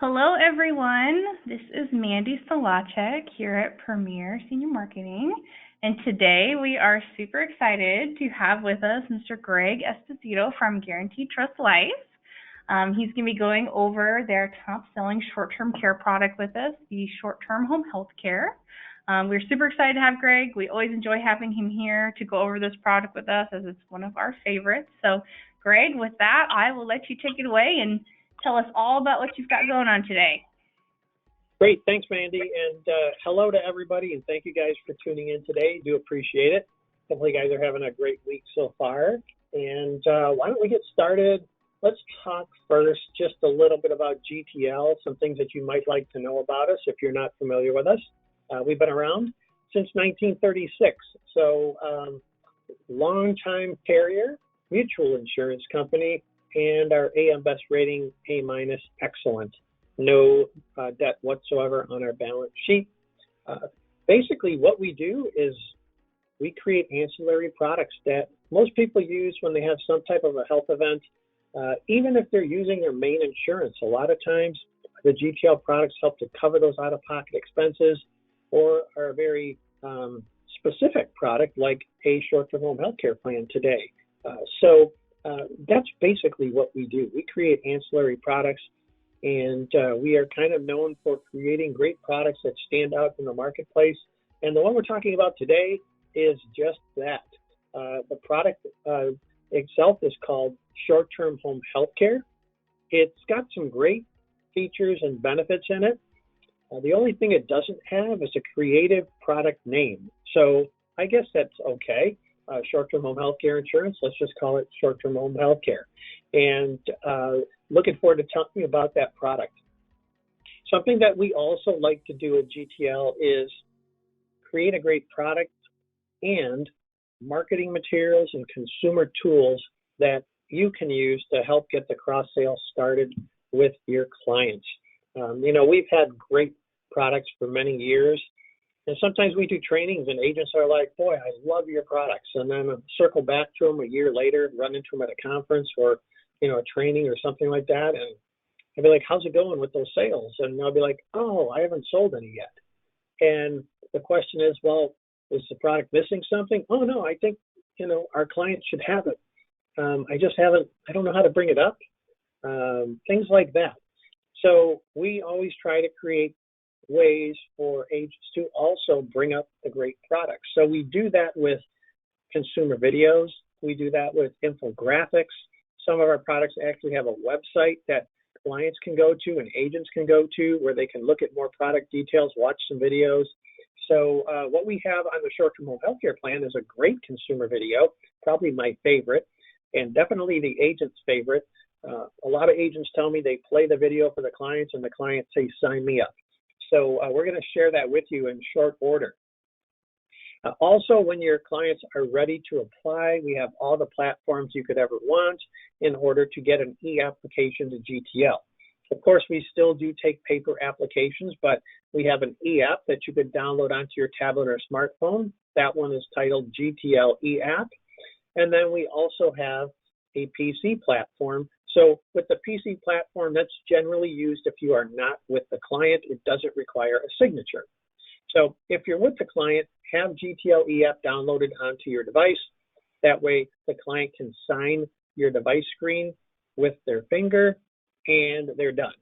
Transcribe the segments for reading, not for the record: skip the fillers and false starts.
Hello, everyone. This is Mandy Solacek here at Premier Senior Marketing. And today we are super excited to have with us Mr. Greg Esposito from Guaranty Trust Life. He's going to be going over their top-selling short-term care product with us, the short-term home health care. We're super excited to have Greg. We always enjoy having him here to go over this product with us as it's one of our favorites. So, Greg, with that, I will let you take it away and tell us all about what you've got going on today. Great. Thanks, Mandy. And hello to everybody, and thank you guys for tuning in today. Do appreciate it. Hopefully, you guys are having a great week so far. And why don't we get started? Let's talk first just a little bit about GTL, some things that you might like to know about us if you're not familiar with us. We've been around since 1936, so long-time carrier, mutual insurance company, and our AM Best rating, A-, excellent. No debt whatsoever on our balance sheet. Basically, what we do is we create ancillary products that most people use when they have some type of a health event, even if they're using their main insurance. A lot of times, the GTL products help to cover those out-of-pocket expenses or are a very specific product like a short-term home health care plan today. That's basically what we do. We create ancillary products, and we are kind of known for creating great products that stand out in the marketplace. And the one we're talking about today is just that. The product itself is called short-term home health care. It's got some great features and benefits in it. The only thing it doesn't have is a creative product name. So I guess that's okay. Short-term home health care insurance, let's just call it short-term home health care. And looking forward to telling you about that product. Something that we also like to do at GTL is create a great product and marketing materials and consumer tools that you can use to help get the cross-sale started with your clients. We've had great products for many years. And sometimes we do trainings and agents are like, boy, I love your products. And then I'll circle back to them a year later, run into them at a conference or, a training or something like that. And I'll be like, how's it going with those sales? And I'll be like, oh, I haven't sold any yet. And the question is, well, is the product missing something? Oh, no, I think, our clients should have it. I don't know how to bring it up. Things like that. So we always try to create ways for agents to also bring up the great products. So we do that with consumer videos. We do that with infographics. Some of our products actually have a website that clients can go to and agents can go to where they can look at more product details, watch some videos. So what we have on the short-term home healthcare plan is a great consumer video, probably my favorite, and definitely the agent's favorite. A lot of agents tell me they play the video for the clients and the clients say, sign me up. So we're going to share that with you in short order. Also, when your clients are ready to apply, we have all the platforms you could ever want in order to get an e-application to GTL. Of course, we still do take paper applications, but we have an e-app that you could download onto your tablet or smartphone. That one is titled GTL e-app. And then we also have a PC platform. So with the PC platform, that's generally used if you are not with the client. It doesn't require a signature. So if you're with the client, have GTL e-app downloaded onto your device. That way the client can sign your device screen with their finger and they're done.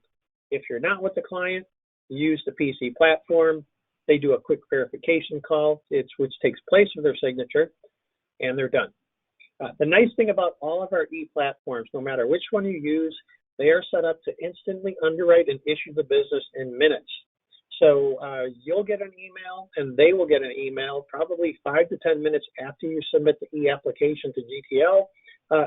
If you're not with the client, use the PC platform. They do a quick verification call, which takes place with their signature, and they're done. The nice thing about all of our e-platforms, no matter which one you use, they are set up to instantly underwrite and issue the business in minutes. So you'll get an email and they will get an email probably 5 to 10 minutes after you submit the e-application to GTL,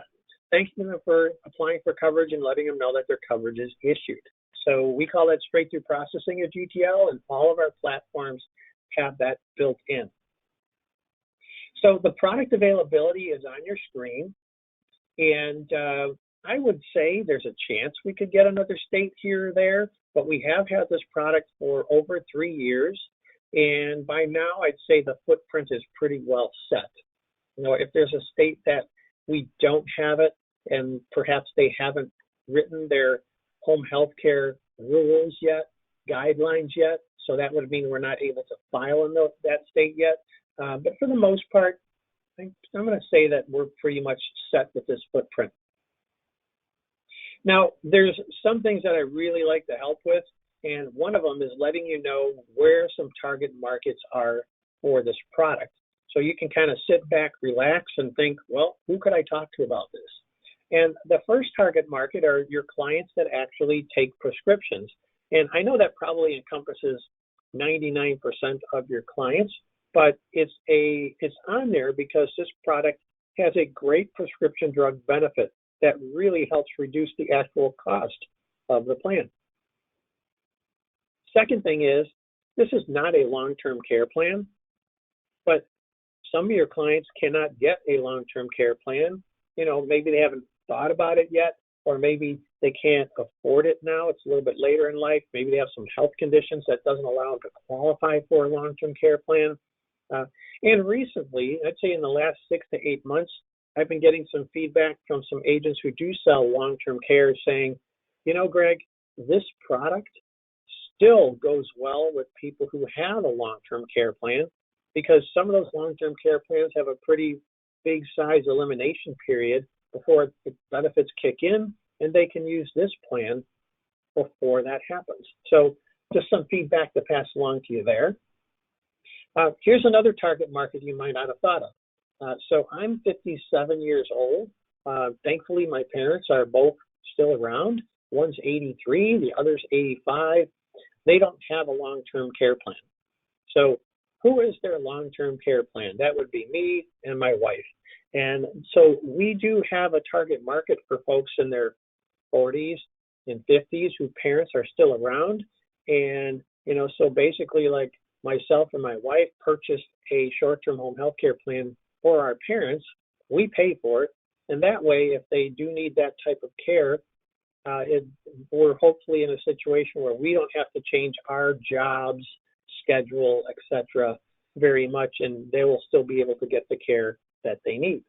thanking them for applying for coverage and letting them know that their coverage is issued. So we call that straight-through processing at GTL, and all of our platforms have that built in. So the product availability is on your screen, and I would say there's a chance we could get another state here or there, but we have had this product for over 3 years, and by now I'd say the footprint is pretty well set. If there's a state that we don't have it, and perhaps they haven't written their home health care rules yet, guidelines yet, so that would mean we're not able to file in that state yet. But for the most part, I'm going to say that we're pretty much set with this footprint. Now, there's some things that I really like to help with, and one of them is letting you know where some target markets are for this product. So you can kind of sit back, relax, and think, well, who could I talk to about this? And the first target market are your clients that actually take prescriptions. And I know that probably encompasses 99% of your clients, but it's on there because this product has a great prescription drug benefit that really helps reduce the actual cost of the plan. Second thing is, this is not a long-term care plan, but some of your clients cannot get a long-term care plan. You know, maybe they haven't thought about it yet, or maybe they can't afford it now. It's a little bit later in life. Maybe they have some health conditions that doesn't allow them to qualify for a long-term care plan. And recently, I'd say in the last 6 to 8 months, I've been getting some feedback from some agents who do sell long-term care saying, you know, Greg, this product still goes well with people who have a long-term care plan, because some of those long-term care plans have a pretty big size elimination period before the benefits kick in, and they can use this plan before that happens. So just some feedback to pass along to you there. Here's another target market you might not have thought of. So I'm 57 years old. Thankfully, my parents are both still around. One's 83, the other's 85. They don't have a long-term care plan. So who is their long-term care plan? That would be me and my wife. And so we do have a target market for folks in their 40s and 50s whose parents are still around. And, you know, so basically, like, myself and my wife purchased a short-term home health care plan for our parents. We pay for it. And that way, if they do need that type of care, we're hopefully in a situation where we don't have to change our jobs, schedule, etc. very much, and they will still be able to get the care that they need.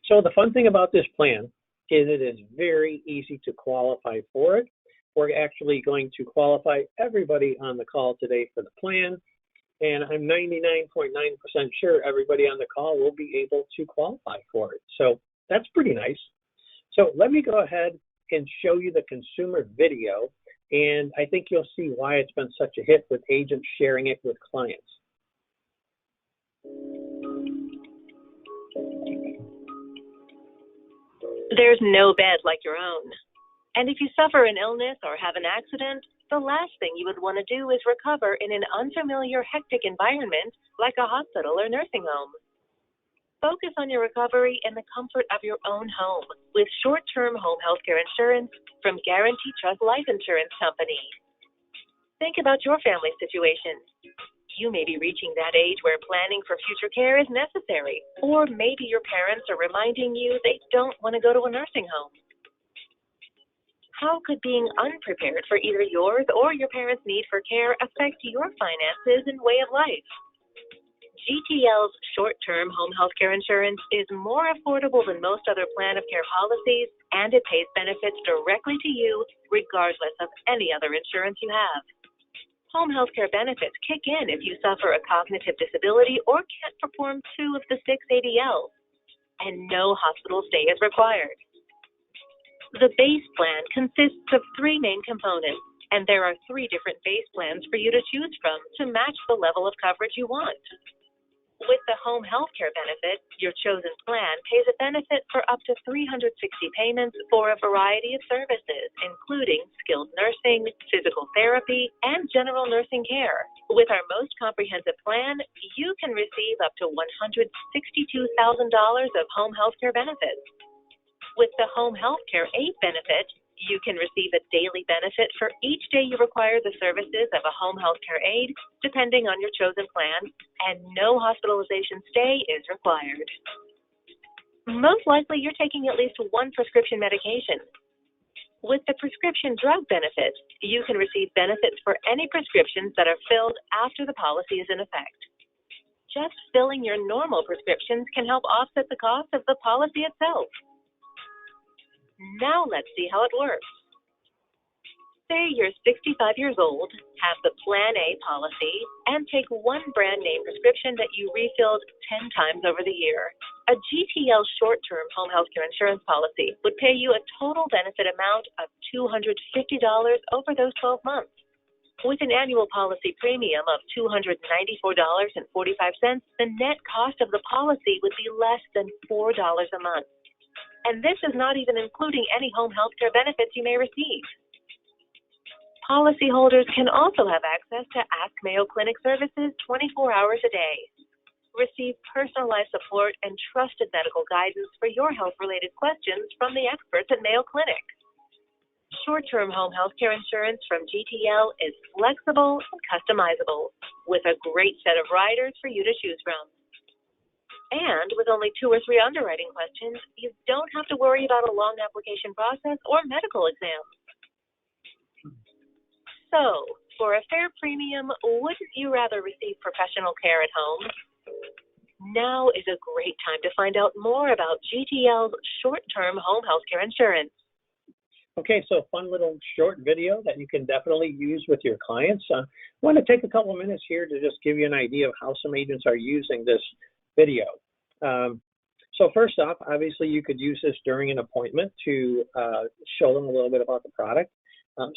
So the fun thing about this plan is it is very easy to qualify for it. We're actually going to qualify everybody on the call today for the plan, and I'm 99.9% sure everybody on the call will be able to qualify for it. So that's pretty nice. So let me go ahead and show you the consumer video, and I think you'll see why it's been such a hit with agents sharing it with clients. There's no bed like your own. And if you suffer an illness or have an accident, the last thing you would want to do is recover in an unfamiliar, hectic environment like a hospital or nursing home. Focus on your recovery in the comfort of your own home with short-term home health care insurance from Guaranty Trust Life Insurance Company. Think about your family situation. You may be reaching that age where planning for future care is necessary, or maybe your parents are reminding you they don't want to go to a nursing home. How could being unprepared for either yours or your parents' need for care affect your finances and way of life? GTL's short-term home health care insurance is more affordable than most other plan of care policies, and it pays benefits directly to you regardless of any other insurance you have. Home health care benefits kick in if you suffer a cognitive disability or can't perform 2 of the 6 ADLs, and no hospital stay is required. The base plan consists of 3 main components, and there are 3 different base plans for you to choose from to match the level of coverage you want. With the home health care benefit, your chosen plan pays a benefit for up to 360 payments for a variety of services, including skilled nursing, physical therapy, and general nursing care. With our most comprehensive plan, you can receive up to $162,000 of home health care benefits. With the home health care aid benefit, you can receive a daily benefit for each day you require the services of a home health care aid, depending on your chosen plan, and no hospitalization stay is required. Most likely, you're taking at least 1 prescription medication. With the prescription drug benefit, you can receive benefits for any prescriptions that are filled after the policy is in effect. Just filling your normal prescriptions can help offset the cost of the policy itself. Now let's see how it works. Say you're 65 years old, have the Plan A policy, and take one brand name prescription that you refilled 10 times over the year. A GTL short-term home health care insurance policy would pay you a total benefit amount of $250 over those 12 months. With an annual policy premium of $294.45, the net cost of the policy would be less than $4 a month. And this is not even including any home health care benefits you may receive. Policyholders can also have access to Ask Mayo Clinic services 24 hours a day. Receive personalized support and trusted medical guidance for your health-related questions from the experts at Mayo Clinic. Short-term home health care insurance from GTL is flexible and customizable, with a great set of riders for you to choose from. And with only 2 or 3 underwriting questions, you don't have to worry about a long application process or medical exam. So, for a fair premium, wouldn't you rather receive professional care at home? Now is a great time to find out more about GTL's short-term home health care insurance. Okay, so fun little short video that you can definitely use with your clients. I want to take a couple of minutes here to just give you an idea of how some agents are using this video. So first off, obviously you could use this during an appointment to show them a little bit about the product.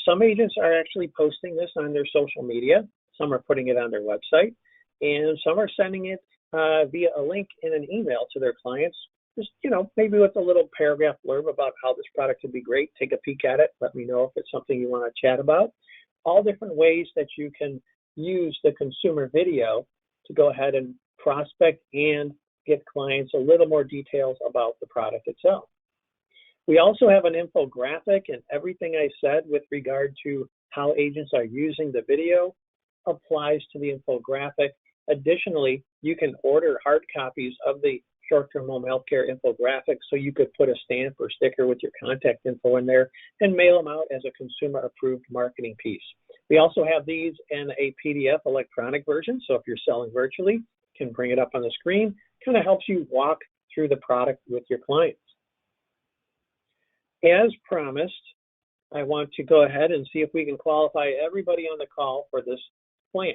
Some agents are actually posting this on their social media. Some are putting it on their website, and some are sending it via a link in an email to their clients. Just, maybe with a little paragraph blurb about how this product would be great. Take a peek at it. Let me know if it's something you want to chat about. All different ways that you can use the consumer video to go ahead and prospect and get clients a little more details about the product itself. We also have an infographic, and everything I said with regard to how agents are using the video applies to the infographic. Additionally, you can order hard copies of the short-term home healthcare infographic, so you could put a stamp or sticker with your contact info in there and mail them out as a consumer-approved marketing piece. We also have these in a PDF electronic version, so if you're selling virtually, you can bring it up on the screen. Kind of helps you walk through the product with your clients. As promised, I want to go ahead and see if we can qualify everybody on the call for this plan.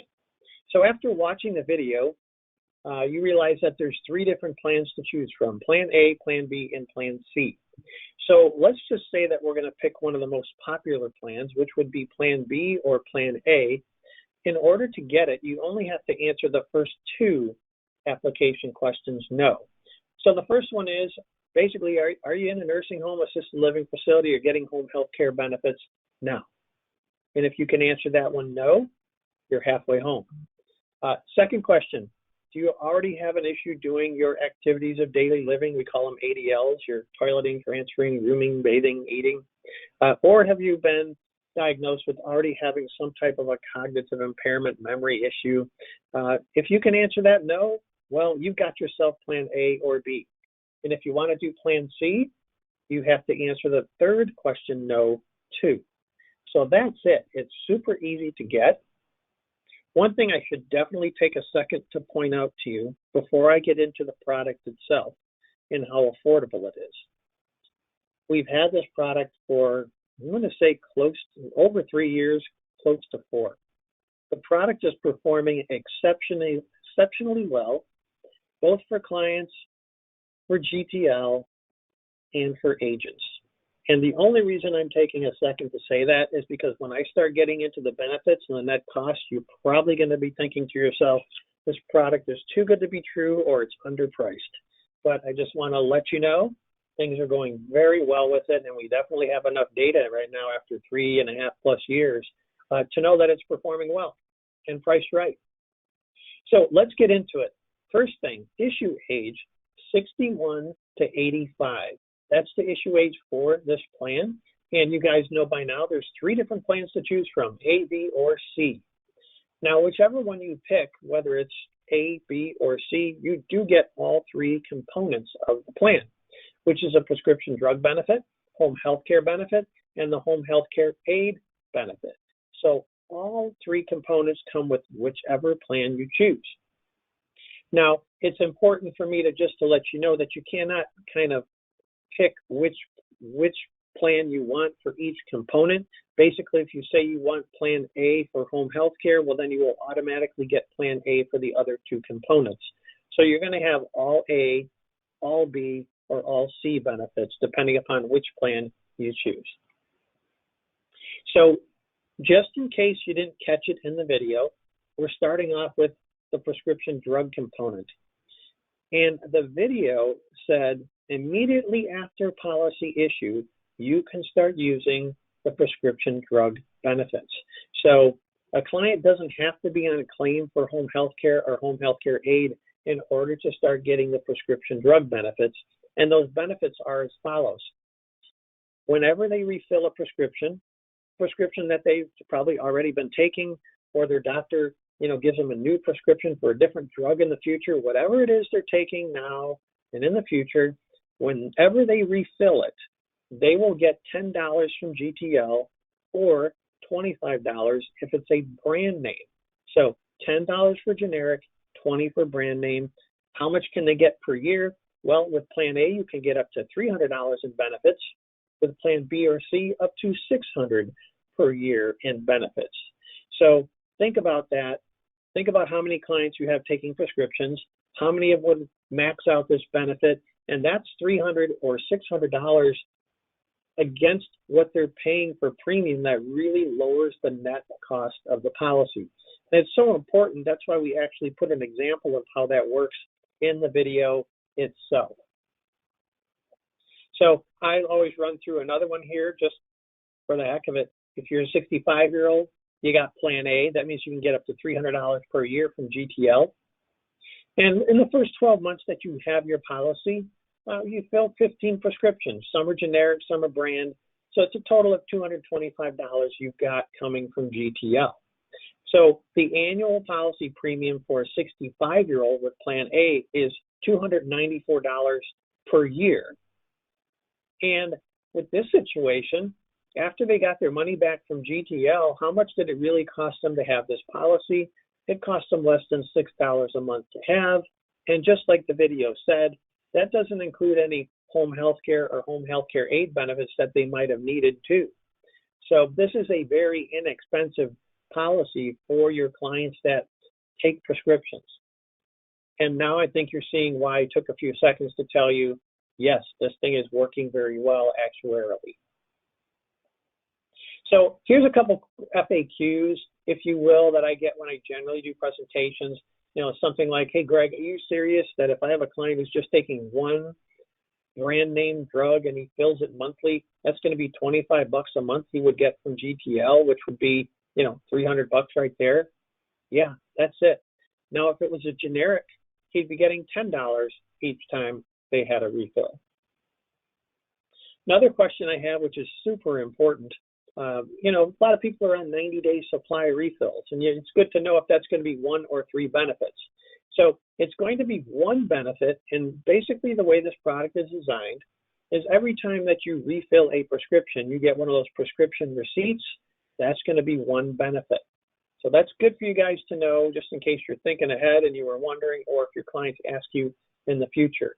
So after watching the video, you realize that there's 3 different plans to choose from: Plan A, Plan B, and Plan C. So let's just say that we're going to pick one of the most popular plans, which would be Plan B or Plan A. In order to get it, you only have to answer the first 2 application questions no. So the first one is, basically, are you in a nursing home, assisted living facility, or getting home health care benefits? No. And if you can answer that one no, you're halfway home. Second question, do you already have an issue doing your activities of daily living? We call them ADLs, your toileting, transferring, rooming, bathing, eating. Or have you been diagnosed with already having some type of a cognitive impairment, memory issue? If you can answer that no, well, you've got yourself Plan A or B. And if you want to do Plan C, you have to answer the third question no too. So that's it. It's super easy to get. One thing I should definitely take a second to point out to you before I get into the product itself and how affordable it is. We've had this product for, I'm going to say, close to over 3 years, close to 4. The product is performing exceptionally well, both for clients, for GTL, and for agents. And the only reason I'm taking a second to say that is because when I start getting into the benefits and the net cost, you're probably going to be thinking to yourself, this product is too good to be true or it's underpriced. But I just want to let you know things are going very well with it, and we definitely have enough data right now after 3.5+ years to know that it's performing well and priced right. So let's get into it. First thing, issue age, 61 to 85. That's the issue age for this plan. And you guys know by now there's 3 different plans to choose from, A, B, or C. Now, whichever one you pick, whether it's A, B, or C, you do get all 3 components of the plan, which is a prescription drug benefit, home health care benefit, and the home health care aid benefit. So all 3 components come with whichever plan you choose. Now, it's important for me to let you know that you cannot kind of pick which plan you want for each component. Basically, if you say you want Plan A for home health care, well, then you will automatically get Plan A for the other two components. So you're going to have all A, all B, or all C benefits, depending upon which plan you choose. So just in case you didn't catch it in the video, we're starting off with the prescription drug component. And the video said immediately after policy issue, you can start using the prescription drug benefits. So a client doesn't have to be on a claim for home health care or home health care aid in order to start getting the prescription drug benefits. And those benefits are as follows. Whenever they refill a prescription that they've probably already been taking, or their doctor, gives them a new prescription for a different drug in the future, whatever it is they're taking now and in the future, whenever they refill it, they will get $10 from GTL or $25 if it's a brand name. So $10 for generic, $20 for brand name. How much can they get per year? Well, with Plan A, you can get up to $300 in benefits. With Plan B or C, up to $600 per year in benefits. So think about that. Think about how many clients you have taking prescriptions, how many of them would max out this benefit, and that's $300 or $600 against what they're paying for premium. That really lowers the net cost of the policy. And it's so important. That's why we actually put an example of how that works in the video itself. So I always run through another one here just for the heck of it. If you're a 65-year-old, you got Plan A. That means you can get up to $300 per year from GTL. And in the first 12 months that you have your policy, you fill 15 prescriptions. Some are generic, some are brand. So it's a total of $225 you've got coming from GTL. So the annual policy premium for a 65-year-old with Plan A is $294 per year. And with this situation, after they got their money back from GTL, how much did it really cost them to have this policy? It cost them less than $6 a month to have. And just like the video said, that doesn't include any home health care or home health care aid benefits that they might have needed too. So this is a very inexpensive policy for your clients that take prescriptions. And now I think you're seeing why it took a few seconds to tell you, yes, this thing is working very well actuarially. So here's a couple FAQs, if you will, that I get when I generally do presentations. Something like, hey, Greg, are you serious that if I have a client who's just taking one brand name drug and he fills it monthly, that's going to be $25 a month he would get from GTL, which would be, $300 right there? Yeah, that's it. Now, if it was a generic, he'd be getting $10 each time they had a refill. Another question I have, which is super important, a lot of people are on 90-day supply refills, and it's good to know if that's going to be 1 or 3 benefits. So it's going to be one benefit, and basically the way this product is designed is every time that you refill a prescription, you get one of those prescription receipts. That's going to be one benefit. So that's good for you guys to know, just in case you're thinking ahead and you were wondering, or if your clients ask you in the future.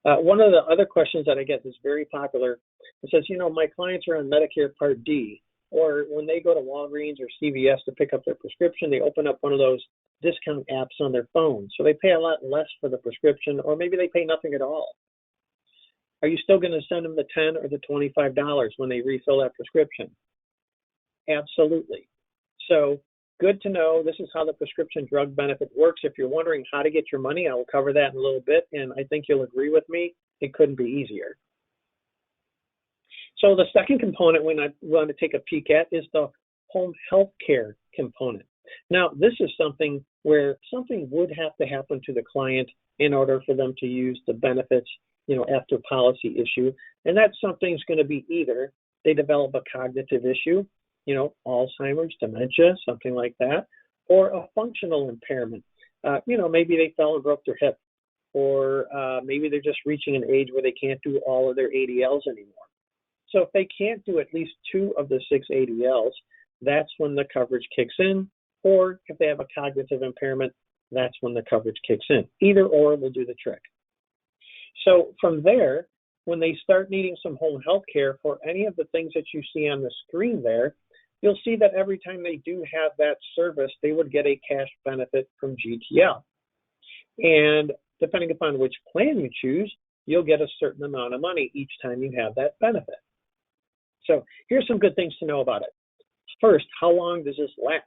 One of the other questions that I get is very popular. It says, my clients are on Medicare Part D, or when they go to Walgreens or CVS to pick up their prescription, they open up one of those discount apps on their phone. So they pay a lot less for the prescription, or maybe they pay nothing at all. Are you still going to send them the $10 or the $25 when they refill that prescription? Absolutely. So good to know. This is how the prescription drug benefit works. If you're wondering how to get your money, I will cover that in a little bit, and I think you'll agree with me. It couldn't be easier. So the second component we want to take a peek at is the home health care component. Now, this is something where something would have to happen to the client in order for them to use the benefits, after policy issue. And that something's going to be either they develop a cognitive issue, Alzheimer's, dementia, something like that, or a functional impairment. Maybe they fell and broke their hip, or maybe they're just reaching an age where they can't do all of their ADLs anymore. So if they can't do at least 2 of the 6 ADLs, that's when the coverage kicks in. Or if they have a cognitive impairment, that's when the coverage kicks in. Either or will do the trick. So from there, when they start needing some home health care for any of the things that you see on the screen there, you'll see that every time they do have that service, they would get a cash benefit from GTL. And depending upon which plan you choose, you'll get a certain amount of money each time you have that benefit. So here's some good things to know about it. First, how long does this last?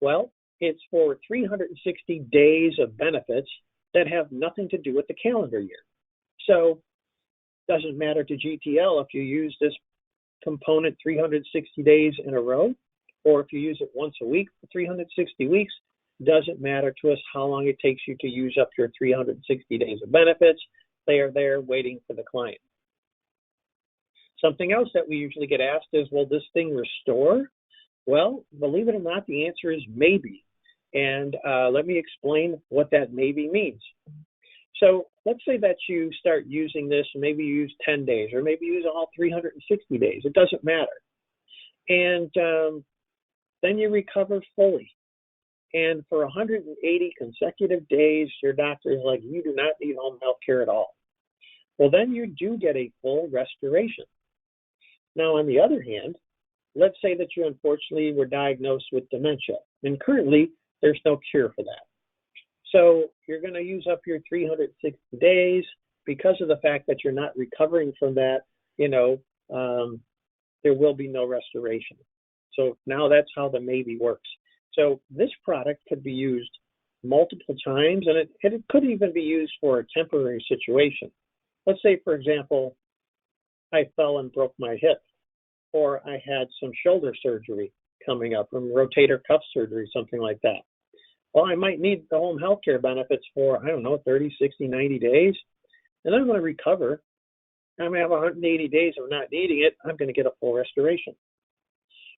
Well, it's for 360 days of benefits that have nothing to do with the calendar year. So it doesn't matter to GTL if you use this component 360 days in a row, or if you use it once a week for 360 weeks. Doesn't matter to us how long it takes you to use up your 360 days of benefits. They are there waiting for the client. Something else that we usually get asked is, will this thing restore? Well, believe it or not, the answer is maybe. And let me explain what that maybe means. So let's say that you start using this, maybe you use 10 days, or maybe you use all 360 days. It doesn't matter. And then you recover fully. And for 180 consecutive days, your doctor is like, you do not need home health care at all. Well, then you do get a full restoration. Now, on the other hand, let's say that you unfortunately were diagnosed with dementia, and currently there's no cure for that. So you're going to use up your 360 days because of the fact that you're not recovering from that, there will be no restoration. So now that's how the maybe works. So this product could be used multiple times, and it could even be used for a temporary situation. Let's say, for example, I fell and broke my hip, or I had some shoulder surgery coming up, or rotator cuff surgery, something like that. Well, I might need the home health care benefits for, 30, 60, 90 days, and I'm going to recover. I'm going to have 180 days of not needing it. I'm going to get a full restoration.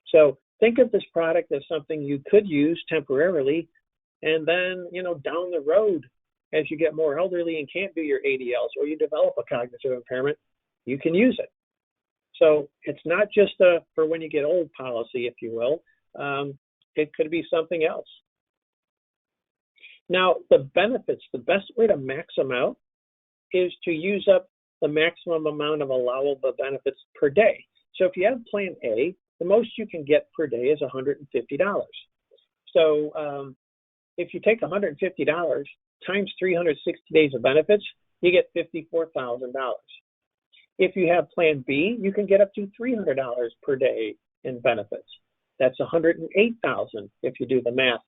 So think of this product as something you could use temporarily, and then, down the road, as you get more elderly and can't do your ADLs, or you develop a cognitive impairment, you can use it. So it's not just a for when you get old policy, if you will. It could be something else. Now, the benefits, the best way to max them out is to use up the maximum amount of allowable benefits per day. So if you have Plan A, the most you can get per day is $150. So if you take $150 times 360 days of benefits, you get $54,000. If you have Plan B, you can get up to $300 per day in benefits. That's $108,000 if you do the math.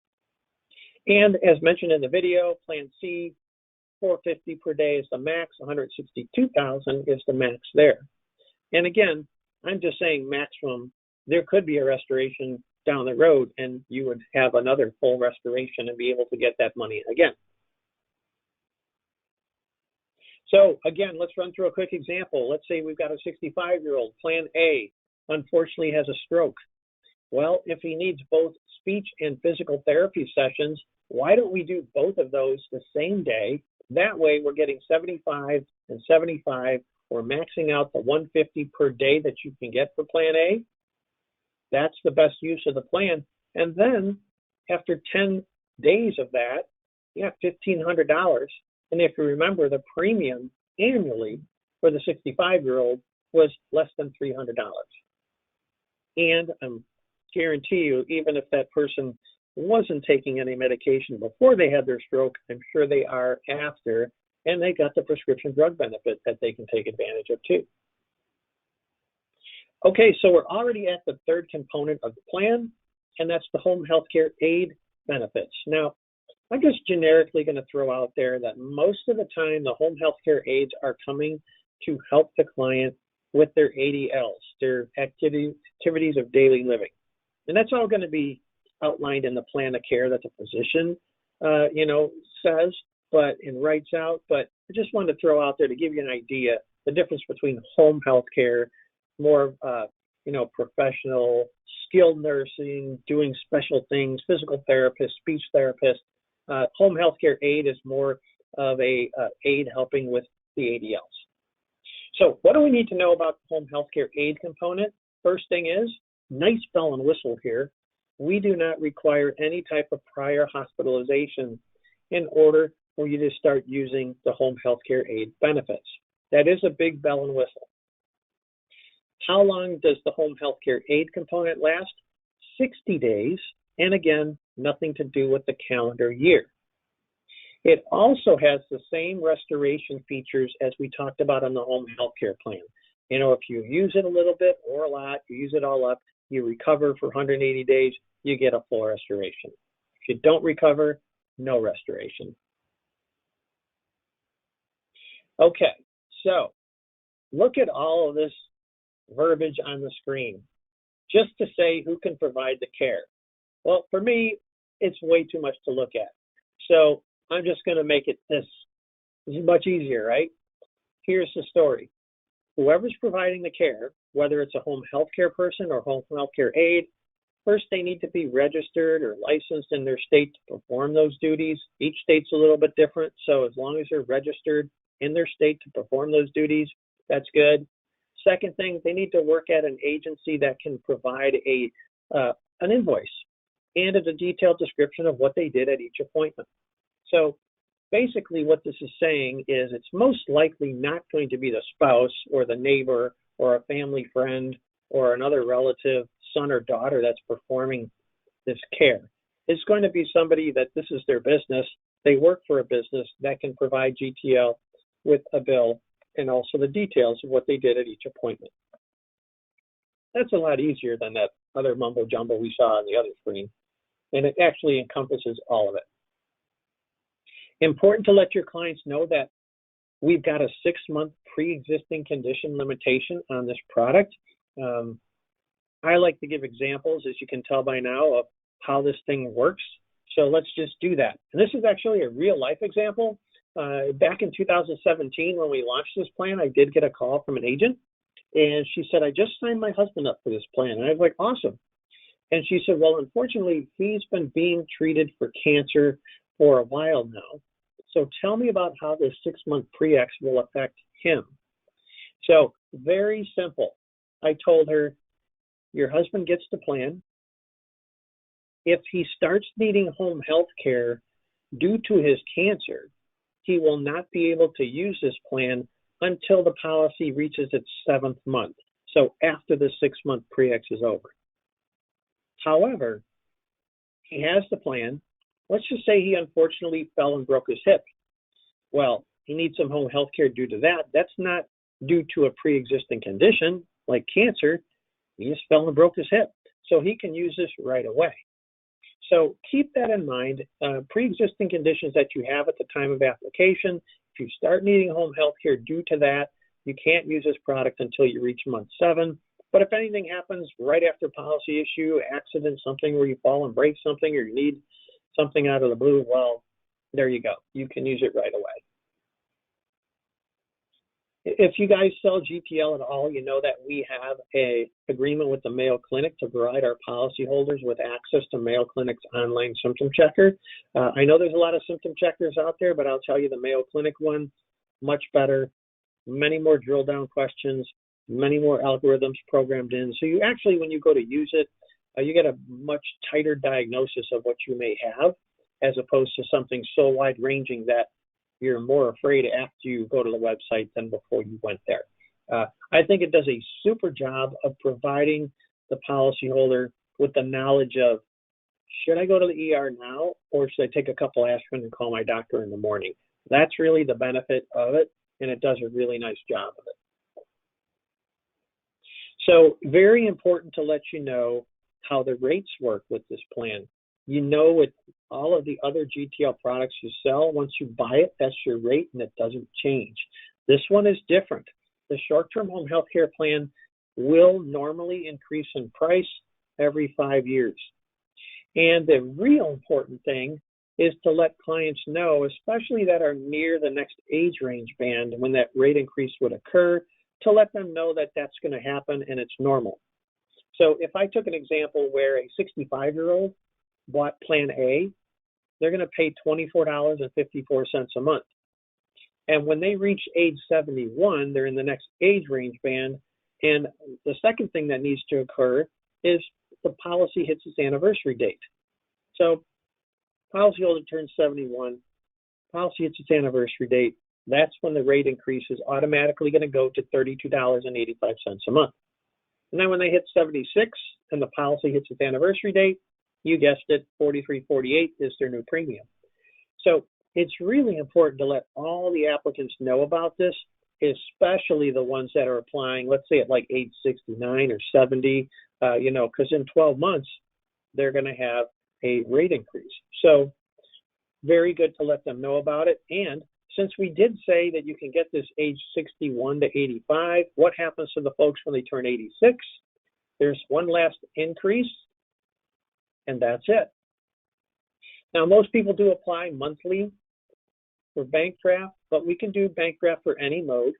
And as mentioned in the video, Plan C, $450 per day is the max, $162,000 is the max there. And again, I'm just saying maximum. There could be a restoration down the road, and you would have another full restoration and be able to get that money again. So again, let's run through a quick example. Let's say we've got a 65-year-old, Plan A, unfortunately has a stroke. Well, if he needs both speech and physical therapy sessions, why don't we do both of those the same day? That way we're getting 75 and 75. We're maxing out the 150 per day that you can get for Plan A. That's the best use of the plan. And then after 10 days of that, you have $1,500. And if you remember, the premium annually for the 65-year-old was less than $300. And I guarantee you, even if that person wasn't taking any medication before they had their stroke, I'm sure they are after, and they got the prescription drug benefit that they can take advantage of too. Okay, so we're already at the third component of the plan, and that's the home health care aid benefits. Now, I'm just generically going to throw out there that most of the time the home health care aids are coming to help the client with their ADLs, their activities of daily living. And that's all going to be outlined in the plan of care that the physician, says, but and writes out. But I just wanted to throw out there to give you an idea the difference between home health care, more professional, skilled nursing, doing special things, physical therapist, speech therapist. Home health care aid is more of a aid helping with the ADLs. So what do we need to know about the home health care aid component? First thing is, nice bell and whistle here. We do not require any type of prior hospitalization in order for you to start using the home health care aid benefits. That is a big bell and whistle. How long does the home health care aid component last? 60 days, and again, nothing to do with the calendar year. It also has the same restoration features as we talked about on the home health care plan. You know, if you use it a little bit or a lot, you use it all up, you recover for 180 days, you get a full restoration. If you don't recover, no restoration. Okay, so look at all of this verbiage on the screen just to say who can provide the care. Well, for me, it's way too much to look at. So I'm just going to make it this. This is much easier, right? Here's the story. Whoever's providing the care, whether it's a home health care person or home health care aide, first they need to be registered or licensed in their state to perform those duties. Each state's a little bit different, so as long as they're registered in their state to perform those duties, that's good. Second thing, they need to work at an agency that can provide an invoice and a detailed description of what they did at each appointment. So basically what this is saying is it's most likely not going to be the spouse or the neighbor or a family friend or another relative, son or daughter that's performing this care. It's going to be somebody that this is their business. They work for a business that can provide GTL with a bill and also the details of what they did at each appointment. That's a lot easier than that other mumbo jumbo we saw on the other screen, and it actually encompasses all of it. Important to let your clients know that we've got a 6-month pre-existing condition limitation on this product. I like to give examples, as you can tell by now, of how this thing works. So let's just do that. And this is actually a real life example. Back in 2017, when we launched this plan, I did get a call from an agent, and she said, I just signed my husband up for this plan. And I was like, awesome. And she said, well, unfortunately, he's been being treated for cancer for a while now. So tell me about how this 6-month pre-X will affect him. So very simple. I told her, your husband gets the plan. If he starts needing home health care due to his cancer, he will not be able to use this plan until the policy reaches its 7th month. So after the 6-month pre-X is over. However, he has the plan. Let's just say he unfortunately fell and broke his hip. Well, he needs some home health care due to that. That's not due to a pre-existing condition like cancer. He just fell and broke his hip. So he can use this right away. So keep that in mind. Pre-existing conditions that you have at the time of application, if you start needing home health care due to that, you can't use this product until you reach month 7. But if anything happens right after policy issue, accident, something where you fall and break something, or you need something out of the blue, well, there you go. You can use it right away. If you guys sell GTL at all, you know that we have an agreement with the Mayo Clinic to provide our policyholders with access to Mayo Clinic's online symptom checker. I know there's a lot of symptom checkers out there, but I'll tell you the Mayo Clinic one, much better, many more drill down questions, many more algorithms programmed in. So you actually, when you go to use it, you get a much tighter diagnosis of what you may have, as opposed to something so wide ranging that you're more afraid after you go to the website than before you went there. I think it does a super job of providing the policyholder with the knowledge of, should I go to the ER now, or should I take a couple aspirin and call my doctor in the morning? That's really the benefit of it, and it does a really nice job of it. So very important to let you know how the rates work with this plan. You know, with all of the other GTL products you sell, once you buy it, that's your rate and it doesn't change. This one is different. The short-term home health care plan will normally increase in price every 5 years. And the real important thing is to let clients know, especially that are near the next age range band when that rate increase would occur, to let them know that that's going to happen and it's normal. So if I took an example where a 65-year-old bought Plan A, they're going to pay $24.54 a month. And when they reach age 71, they're in the next age range band. And the second thing that needs to occur is the policy hits its anniversary date. So policyholder turns 71, policy hits its anniversary date, that's when the rate increase is automatically going to go to $32.85 a month. And then when they hit 76 and the policy hits its anniversary date, you guessed it, $43.48 is their new premium. So it's really important to let all the applicants know about this, especially the ones that are applying, let's say at like age 69 or 70, because in 12 months, they're going to have a rate increase. So very good to let them know about it. And since we did say that you can get this age 61 to 85, what happens to the folks when they turn 86? There's one last increase, and that's it. Now, most people do apply monthly for bank draft, but we can do bank draft for any mode.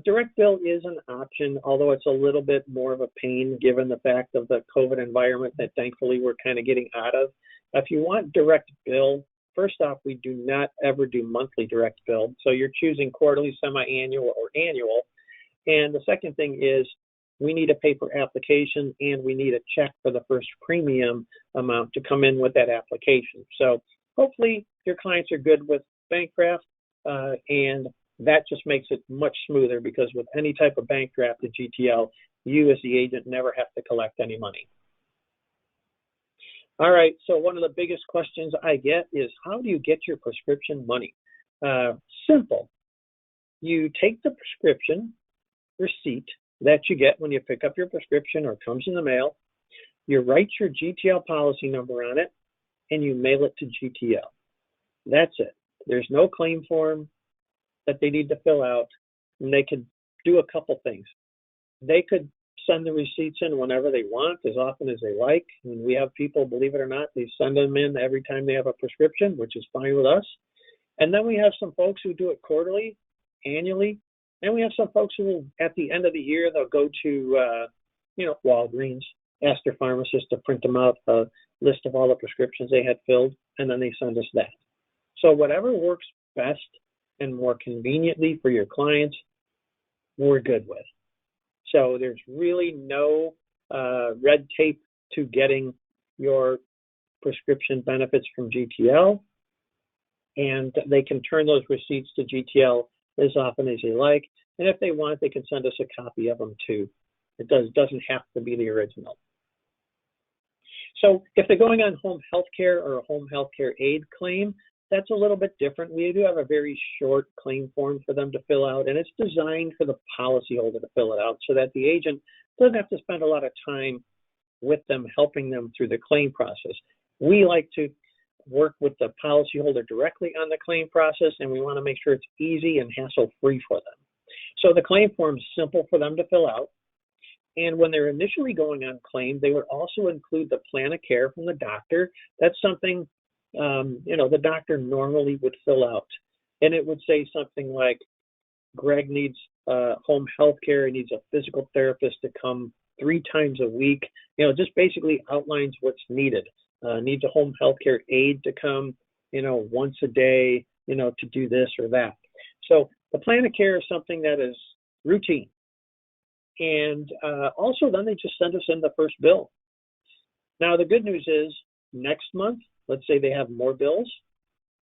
Direct bill is an option, although it's a little bit more of a pain given the fact of the COVID environment that thankfully we're kind of getting out of. If you want direct bill, first off, we do not ever do monthly direct bill. So you're choosing quarterly, semi-annual, or annual. And the second thing is we need a paper application and we need a check for the first premium amount to come in with that application. So hopefully your clients are good with bank draft, and that just makes it much smoother because with any type of bank draft at GTL, you as the agent never have to collect any money. All right, so one of the biggest questions I get is how do you get your prescription money? Simple. You take the prescription receipt that you get when you pick up your prescription or it comes in the mail, you write your GTL policy number on it, and you mail it to GTL. That's it. There's no claim form that they need to fill out, and they could do a couple things. They could send the receipts in whenever they want, as often as they like. I mean, we have people, believe it or not, they send them in every time they have a prescription, which is fine with us. And then we have some folks who do it quarterly, annually, and we have some folks who, at the end of the year, they'll go to, Walgreens, ask their pharmacist to print them out a list of all the prescriptions they had filled, and then they send us that. So whatever works best and more conveniently for your clients, we're good with. So there's really no red tape to getting your prescription benefits from GTL, and they can turn those receipts to GTL as often as they like. And if they want, they can send us a copy of them too. It doesn't have to be the original. So if they're going on home health care or a home health care aid claim, that's a little bit different. We do have a very short claim form for them to fill out, and it's designed for the policyholder to fill it out so that the agent doesn't have to spend a lot of time with them, helping them through the claim process. We like to work with the policyholder directly on the claim process, and we want to make sure it's easy and hassle-free for them. So the claim form is simple for them to fill out. And when they're initially going on claim, they would also include the plan of care from the doctor. That's something the doctor normally would fill out. And it would say something like, Greg needs home health care. He needs a physical therapist to come 3 times a week. Just basically outlines what's needed. Needs a home health care aide to come, once a day, to do this or that. So the plan of care is something that is routine. And also then they just send us in the first bill. Now, the good news is next month, let's say they have more bills.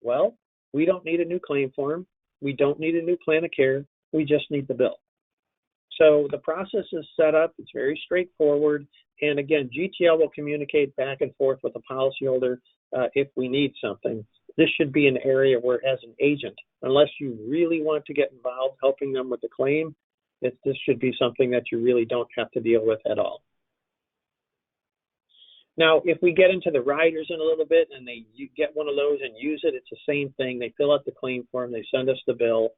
Well, we don't need a new claim form. We don't need a new plan of care. We just need the bill. So the process is set up. It's very straightforward. And again, GTL will communicate back and forth with the policyholder if we need something. This should be an area where, as an agent, unless you really want to get involved helping them with the claim, this should be something that you really don't have to deal with at all. Now, if we get into the riders in a little bit and you get one of those and use it, it's the same thing. They fill out the claim form, they send us the bill.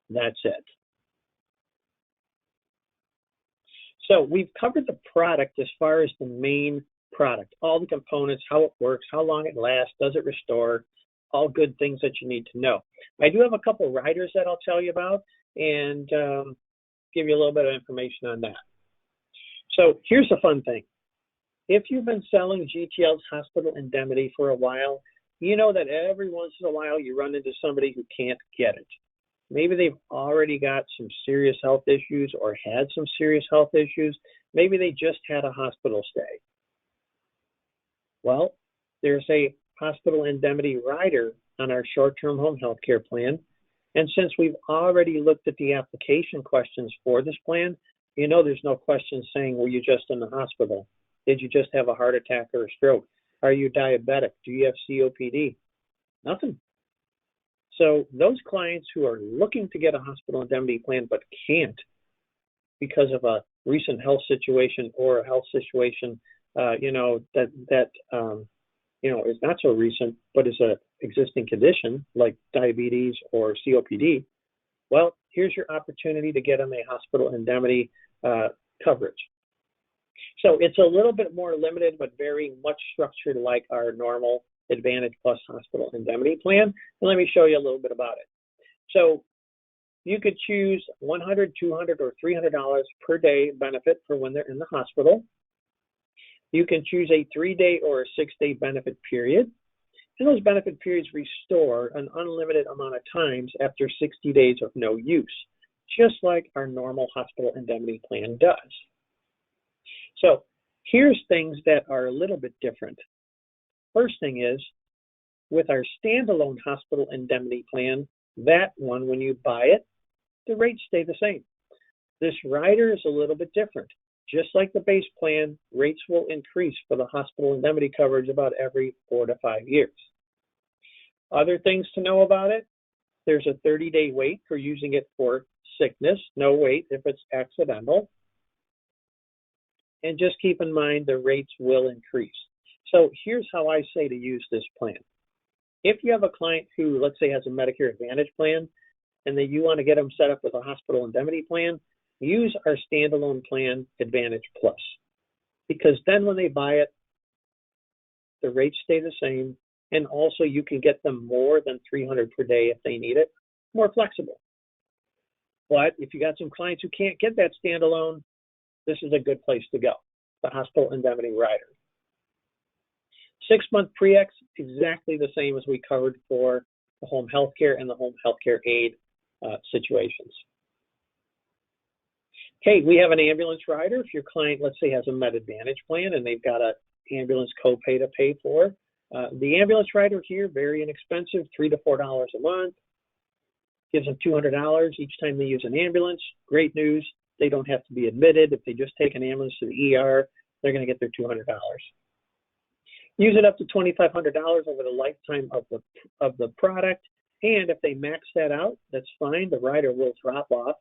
That's it. So we've covered the product as far as the main product, all the components, how it works, how long it lasts, does it restore, all good things that you need to know. I do have a couple riders that I'll tell you about and give you a little bit of information on that. So here's the fun thing. If you've been selling GTL's hospital indemnity for a while, you know that every once in a while you run into somebody who can't get it. Maybe they've already got some serious health issues or had some serious health issues. Maybe they just had a hospital stay. Well, there's a hospital indemnity rider on our short-term home health care plan And since we've already looked at the application questions for this plan, you know there's no question saying, were you just in the hospital? Did you just have a heart attack or a stroke? Are you diabetic? Do you have COPD? Nothing. So those clients who are looking to get a hospital indemnity plan but can't because of a recent health situation or a health situation, is not so recent, but is a existing condition like diabetes or COPD, well, here's your opportunity to get them a hospital indemnity coverage. So it's a little bit more limited, but very much structured like our normal Advantage Plus hospital indemnity plan. And let me show you a little bit about it. So you could choose $100, $200, or $300 per day benefit for when they're in the hospital. You can choose a 3-day or a 6-day benefit period. And those benefit periods restore an unlimited amount of times after 60 days of no use, just like our normal hospital indemnity plan does. So here's things that are a little bit different. First thing is, with our standalone hospital indemnity plan, that one, when you buy it, the rates stay the same. This rider is a little bit different. Just like the base plan, rates will increase for the hospital indemnity coverage about every 4 to 5 years. Other things to know about it, there's a 30-day wait for using it for sickness, no wait if it's accidental. And just keep in mind the rates will increase. So here's how I say to use this plan. If you have a client who, let's say, has a Medicare Advantage plan, and then you want to get them set up with a hospital indemnity plan, use our standalone plan, Advantage Plus. Because then when they buy it, the rates stay the same, and also you can get them more than $300 per day if they need it, more flexible. But if you got some clients who can't get that standalone, this is a good place to go, the hospital indemnity rider. 6-month pre-ex, exactly the same as we covered for the home health care and the home health care aid situations. Okay, we have an ambulance rider. If your client, let's say, has a Med Advantage plan and they've got an ambulance copay to pay for, the ambulance rider here, very inexpensive, $3 to $4 a month, gives them $200 each time they use an ambulance. Great news, they don't have to be admitted. If they just take an ambulance to the ER, they're going to get their $200. Use it up to $2,500 over the lifetime of the product, and if they max that out, that's fine. The rider will drop off,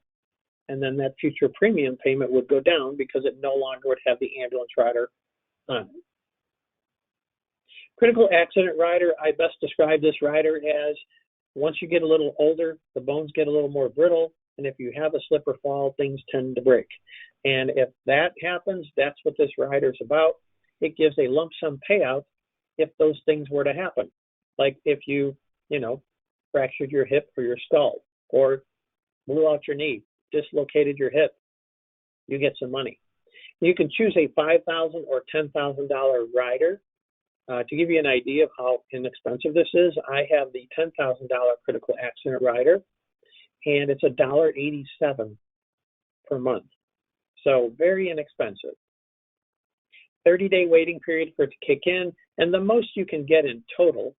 and then that future premium payment would go down because it no longer would have the ambulance rider on it. Critical accident rider, I best describe this rider as once you get a little older, the bones get a little more brittle, and if you have a slip or fall, things tend to break. And if that happens, that's what this rider is about. It gives a lump sum payout if those things were to happen. Like if you fractured your hip or your skull, or blew out your knee, dislocated your hip, you get some money. You can choose a $5,000 or $10,000 rider. To give you an idea of how inexpensive this is, I have the $10,000 critical accident rider, and it's $1.87 per month. So very inexpensive. 30-day waiting period for it to kick in, and the most you can get in total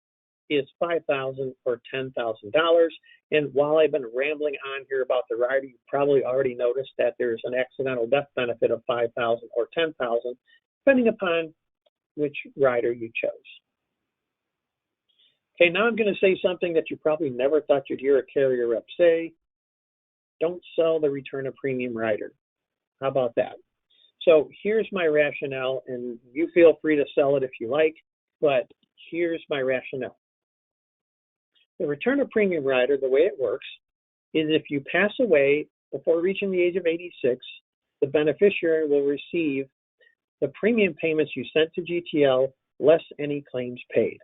is $5,000 or $10,000. And while I've been rambling on here about the rider, you probably already noticed that there's an accidental death benefit of $5,000 or $10,000, depending upon which rider you chose. Okay, now I'm going to say something that you probably never thought you'd hear a carrier rep say. Don't sell the return of premium rider. How about that? So here's my rationale, and you feel free to sell it if you like, but here's my rationale. The return of premium rider, the way it works, is if you pass away before reaching the age of 86, the beneficiary will receive the premium payments you sent to GTL less any claims paid.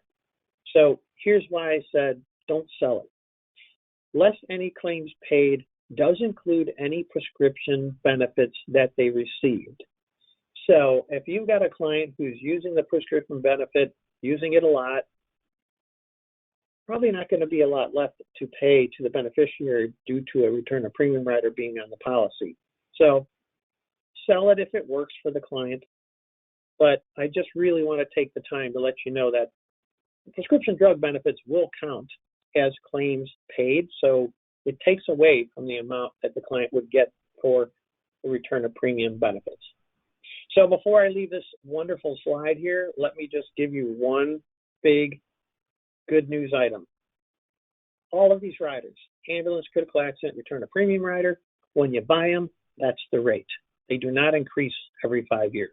So here's why I said don't sell it. Less any claims paid does include any prescription benefits that they received. So if you've got a client who's using the prescription benefit, using it a lot, probably not going to be a lot left to pay to the beneficiary due to a return of premium rider being on the policy. So sell it if it works for the client. But I just really want to take the time to let you know that prescription drug benefits will count as claims paid. So it takes away from the amount that the client would get for the return of premium benefits. So before I leave this wonderful slide here, let me just give you one big good news item. All of these riders, ambulance, critical accident, return of premium rider, when you buy them, that's the rate. They do not increase every 5 years.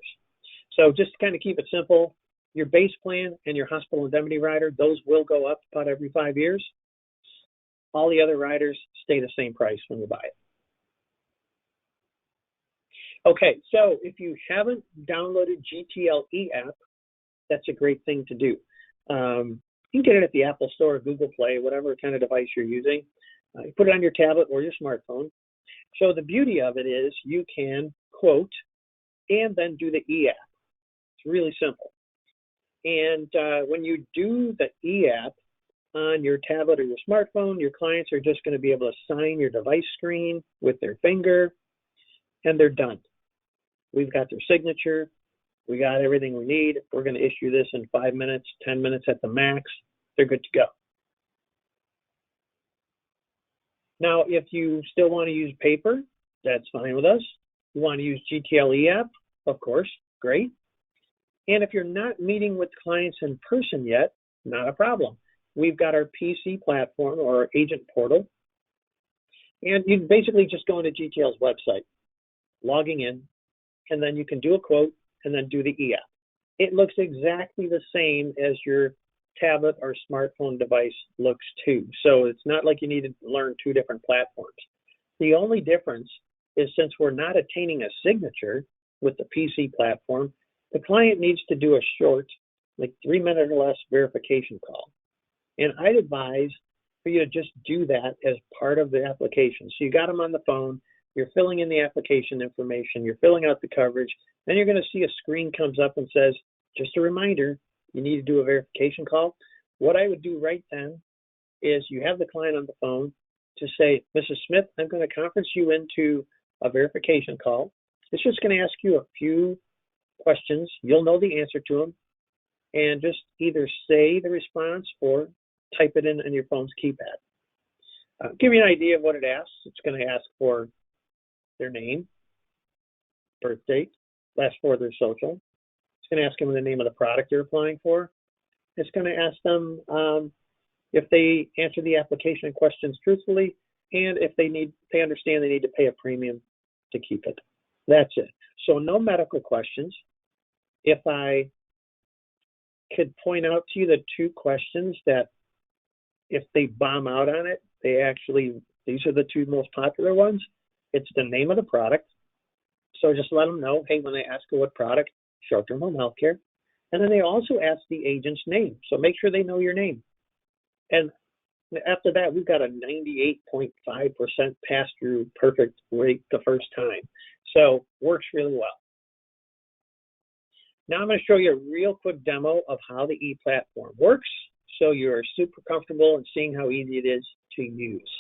So just to kind of keep it simple, your base plan and your hospital indemnity rider, those will go up about every 5 years. All the other riders stay the same price when you buy it. Okay, so if you haven't downloaded GTL e-app, that's a great thing to do. You can get it at the Apple Store, Google Play, whatever kind of device you're using. You put it on your tablet or your smartphone. So the beauty of it is you can quote and then do the e-app. It's really simple. And when you do the e-app on your tablet or your smartphone, your clients are just going to be able to sign your device screen with their finger, and they're done. We've got their signature. We got everything we need. We're going to issue this in 5 minutes, 10 minutes at the max. They're good to go. Now, if you still want to use paper, that's fine with us. You want to use GTL e-app, of course, great. And if you're not meeting with clients in person yet, not a problem. We've got our PC platform or our agent portal. And you basically just go into GTL's website, logging in, and then you can do a quote and then do the e-app. It looks exactly the same as your tablet or smartphone device looks too. So it's not like you need to learn two different platforms. The only difference is since we're not attaining a signature with the PC platform, the client needs to do a short, like 3-minute or less verification call. And I'd advise for you to just do that as part of the application. So you got them on the phone, you're filling in the application information, you're filling out the coverage, then you're going to see a screen comes up and says, just a reminder, you need to do a verification call. What I would do right then is you have the client on the phone to say, Mrs. Smith, I'm going to conference you into a verification call. It's just going to ask you a few questions. You'll know the answer to them, and just either say the response or type it in on your phone's keypad. Give you an idea of what it asks. It's going to ask for their name, birth date, last four of their social. It's going to ask them the name of the product they're applying for. It's going to ask them if they answer the application questions truthfully, and if they understand they need to pay a premium to keep it. That's it. So no medical questions. If I could point out to you the two questions that if they bomb out on it, these are the two most popular ones. It's the name of the product. So just let them know, hey, when they ask you what product, short-term home health care. And then they also ask the agent's name. So make sure they know your name. And after that, we've got a 98.5% pass-through perfect rate the first time. So works really well. Now I'm going to show you a real quick demo of how the e-platform works, so you're super comfortable in seeing how easy it is to use.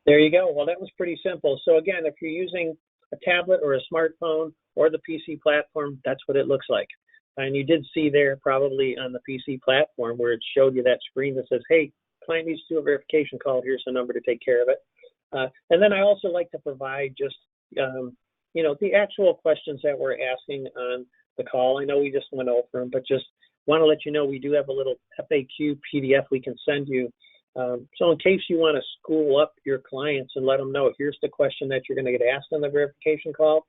There you go. Well, that was pretty simple. So again, if you're using a tablet or a smartphone or the PC platform, that's what it looks like. And you did see there probably on the PC platform where it showed you that screen that says, hey, client needs to do a verification call. Here's the number to take care of it. And then I also like to provide just, the actual questions that we're asking on the call. I know we just went over them, but just want to let you know we do have a little FAQ PDF we can send you. So in case you want to school up your clients and let them know, here's the question that you're going to get asked on the verification call,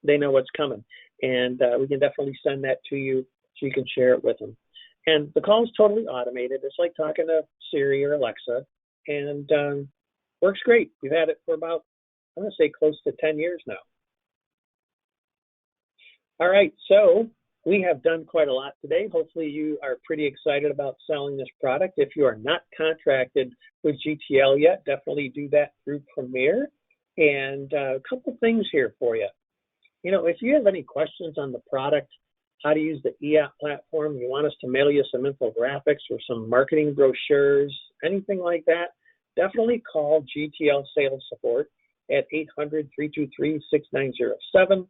they know what's coming. And we can definitely send that to you so you can share it with them. And the call is totally automated. It's like talking to Siri or Alexa, and works great. We've had it for about, I want to say, close to 10 years now. All right, so we have done quite a lot today. Hopefully you are pretty excited about selling this product. If you are not contracted with GTL yet, definitely do that through Premier. And a couple things here for you. If you have any questions on the product, how to use the EAP platform, you want us to mail you some infographics or some marketing brochures, anything like that, definitely call GTL Sales Support at 800-323-6907,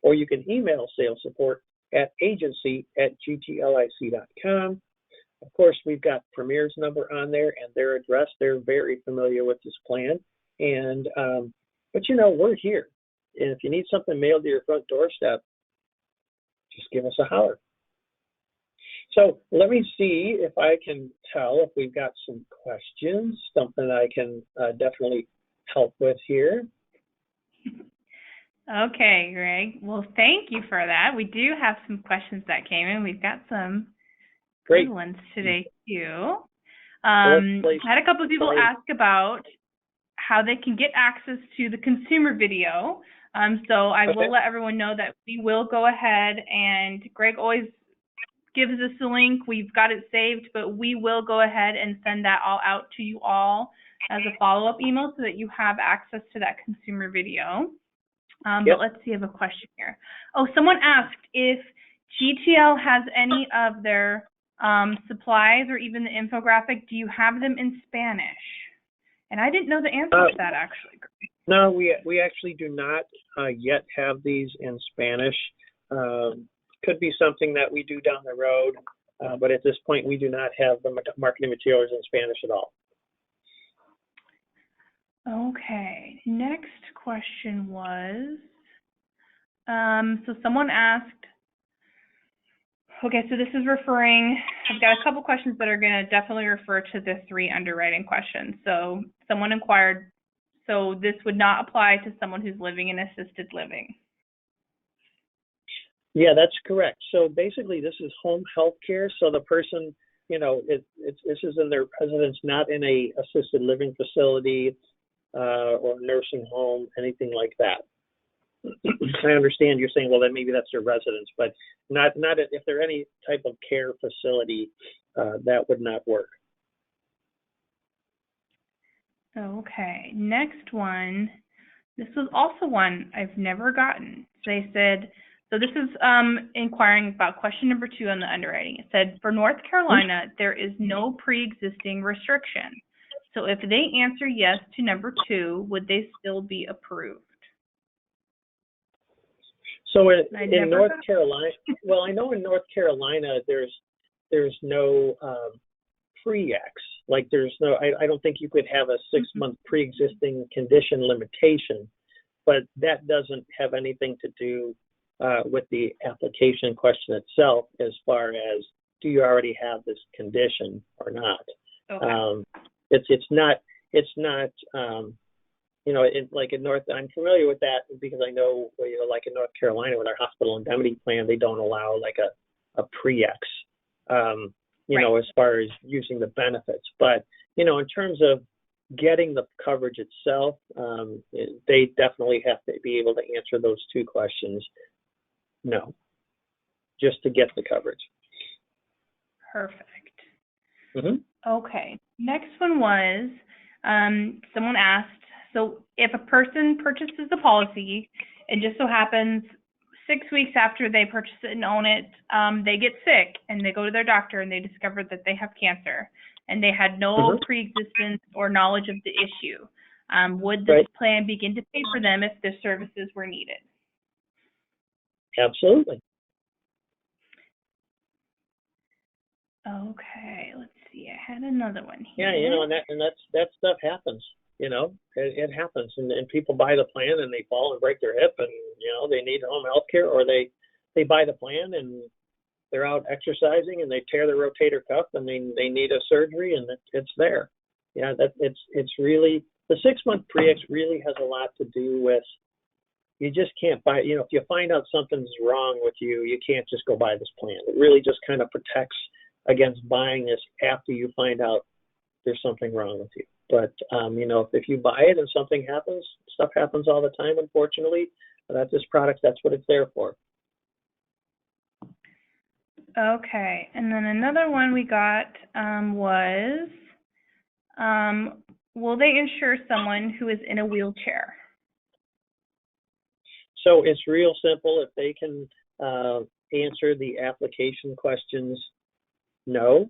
or you can email sales support at agency@gtlic.com. Of course, we've got Premier's number on there and their address. They're very familiar with this plan. And, but we're here. And if you need something mailed to your front doorstep, just give us a holler. So let me see if I can tell if we've got some questions, something I can definitely help with here. Okay, Greg. Well, thank you for that. We do have some questions that came in. We've got some good ones today, too. I had a couple of people ask about how they can get access to the consumer video. So I will let everyone know that we will go ahead, and Greg always gives us a link. We've got it saved, but we will go ahead and send that all out to you all as a follow-up email so that you have access to that consumer video. But let's see, I have a question here. Oh, someone asked if GTL has any of their supplies or even the infographic. Do you have them in Spanish? And I didn't know the answer to that, actually. No, we actually do not yet have these in Spanish. Could be something that we do down the road, but at this point, we do not have the marketing materials in Spanish at all. Okay, next question was, so someone asked, okay, so this is referring, I've got a couple questions that are going to definitely refer to the 3 underwriting questions. So someone inquired, so this would not apply to someone who's living in assisted living. Yeah, that's correct. So basically this is home health care. So the person, this is in their residence, not in a assisted living facility or nursing home, anything like that. I understand you're saying, well, then maybe that's their residence, but not if they're any type of care facility, that would not work. Okay, next one. This was also one I've never gotten. They said, so this is inquiring about question number 2 on the underwriting. It said, for North Carolina, there is no pre-existing restriction. So if they answer yes to number 2, would they still be approved? So in North Carolina, well, I know in North Carolina there's no pre-X. Like there's no, I don't think you could have a 6-month pre-existing condition limitation, but that doesn't have anything to do with the application question itself as far as do you already have this condition or not. Okay. It's not like in North, I'm familiar with that because I know, like in North Carolina with our hospital indemnity plan, they don't allow like a pre-X, as far as using the benefits. But, in terms of getting the coverage itself, they definitely have to be able to answer those 2 questions. No, just to get the coverage. Perfect. Mm-hmm. Okay. Next one was, someone asked, so if a person purchases the policy, and just so happens 6 weeks after they purchase it and own it, they get sick and they go to their doctor and they discover that they have cancer and they had no pre-existence or knowledge of the issue. Would this plan begin to pay for them if the services were needed? Absolutely. Okay, let's see. I had another one here. Yeah, and that stuff happens. It happens, and people buy the plan and they fall and break their hip, and they need home health care, or they buy the plan and they're out exercising and they tear the rotator cuff and they need a surgery, and it's there. Yeah, it's really, the 6-month pre-ex really has a lot to do with, you just can't buy, if you find out something's wrong with you, you can't just go buy this plan. It really just kind of protects against buying this after you find out there's something wrong with you. But, if you buy it and something happens, stuff happens all the time, unfortunately. That's this product, that's what it's there for. Okay, and then another one we got was, will they insure someone who is in a wheelchair? So it's real simple. If they can answer the application questions no,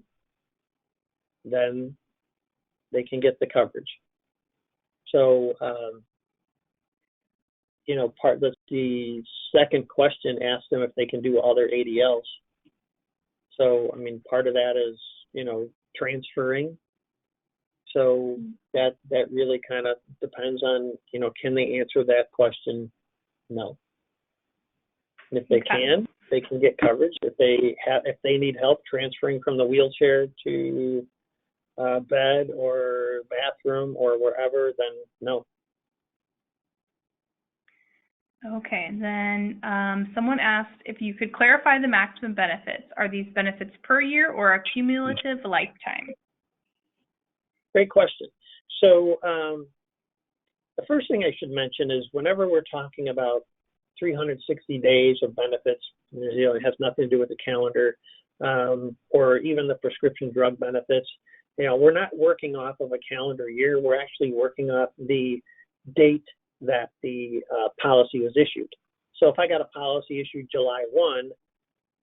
then they can get the coverage. So, the second question asks them if they can do all their ADLs. So, part of that is, transferring. So that really kind of depends on, can they answer that question? No. And if they can, they can get coverage. If they need help transferring from the wheelchair to bed or bathroom or wherever, then no. Okay, and then someone asked if you could clarify the maximum benefits. Are these benefits per year or a cumulative lifetime? Great question. So the first thing I should mention is whenever we're talking about 360 days of benefits, it has nothing to do with the calendar or even the prescription drug benefits. We're not working off of a calendar year. We're actually working off the date that the policy was issued. So if I got a policy issued July 1,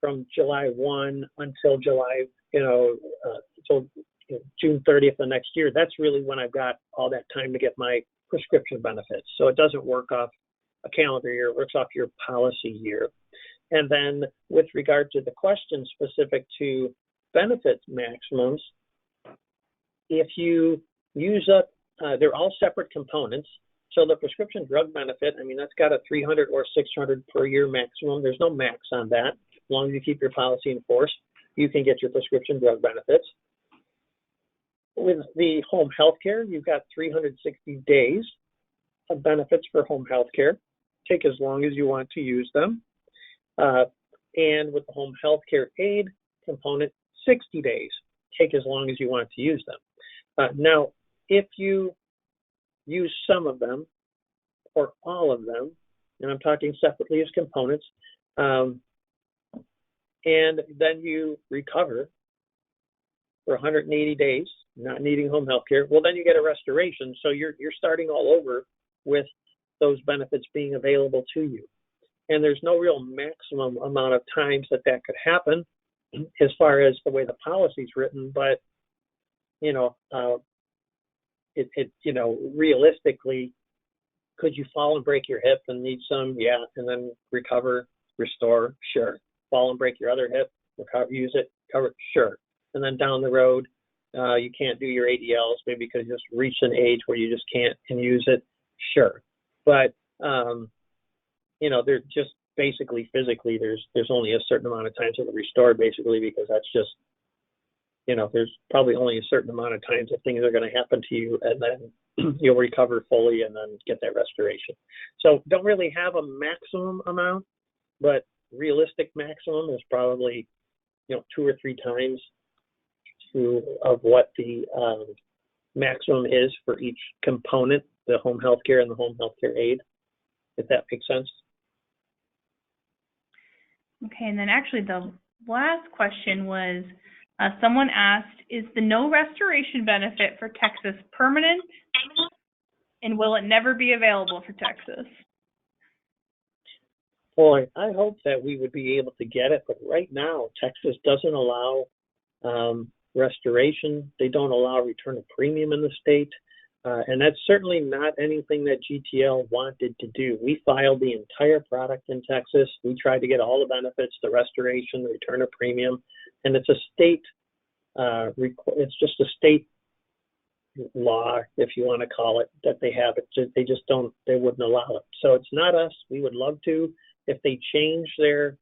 from July 1 until July, until June 30th of next year, that's really when I've got all that time to get my prescription benefits. So it doesn't work off a calendar year, it works off your policy year. And then with regard to the question specific to benefit maximums, if you use up, they're all separate components. So the prescription drug benefit, that's got a 300 or 600 per year maximum. There's no max on that. As long as you keep your policy in force, you can get your prescription drug benefits. With the home health care, you've got 360 days of benefits for home health care. Take as long as you want to use them. And with the home health care aid component, 60 days. Take as long as you want to use them. Now, if you use some of them or all of them, and I'm talking separately as components, and then you recover for 180 days, not needing home health care, well, then you get a restoration. So you're starting all over with those benefits being available to you. And there's no real maximum amount of times that could happen as far as the way the policy's written, but realistically, could you fall and break your hip and need some? Yeah. And then recover, restore, sure. Fall and break your other hip, recover, use it, cover, sure. And then down the road, you can't do your ADLs maybe because you just reached an age where you just can't and use it, sure. But they're just basically physically there's only a certain amount of times it'll restore basically, because that's just there's probably only a certain amount of times that things are going to happen to you, and then you'll recover fully and then get that restoration. So don't really have a maximum amount, but realistic maximum is probably 2 or 3 times of what the maximum is for each component, the home health care and the home health care aid, if that makes sense. Okay, and then actually the last question was, someone asked, is the no restoration benefit for Texas permanent, and will it never be available for Texas? Boy, I hope that we would be able to get it, but right now Texas doesn't allow restoration. They don't allow return of premium in the state. And that's certainly not anything that GTL wanted to do. We filed the entire product in Texas. We tried to get all the benefits, the restoration, the return of premium, and it's a state, it's just a state law, if you want to call it, that they have. They just don't, they wouldn't allow it. So it's not us. We would love to. If they change their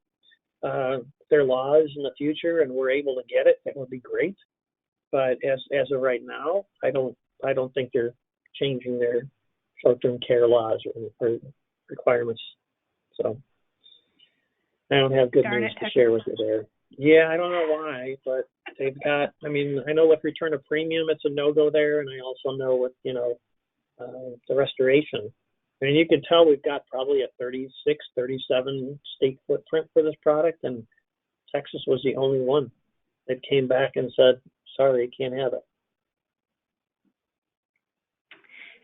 laws in the future and we're able to get it, that would be great. But as of right now, I don't think they're changing their short-term care laws or requirements. So I don't have good news to share with you there. Yeah, I don't know why, but they've got, I mean, I know with return of premium, it's a no-go there. And I also know with, the restoration. I mean, you can tell we've got probably a 36, 37 state footprint for this product. And Texas was the only one that came back and said, sorry, you can't have it.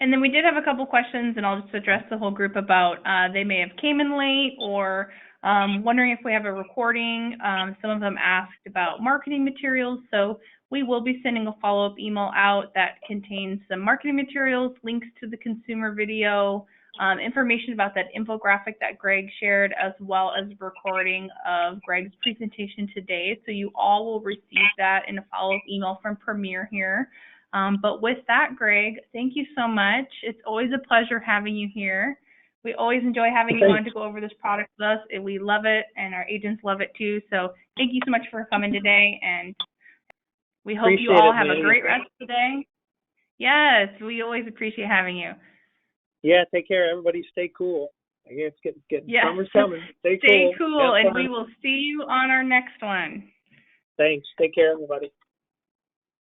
And then we did have a couple questions, and I'll just address the whole group about they may have came in late or wondering if we have a recording. Some of them asked about marketing materials, so we will be sending a follow-up email out that contains some marketing materials, links to the consumer video, information about that infographic that Greg shared, as well as a recording of Greg's presentation today. So you all will receive that in a follow-up email from Premier here. But with that, Greg, thank you so much. It's always a pleasure having you here. We always enjoy having you on to go over this product with us, and we love it, and our agents love it too. So thank you so much for coming today, and we hope you all have a great rest of the day. Yes, we always appreciate having you. Yeah, take care, everybody. Stay cool. I guess summer's coming. Stay cool, and we will see you on our next one. Thanks. Take care, everybody.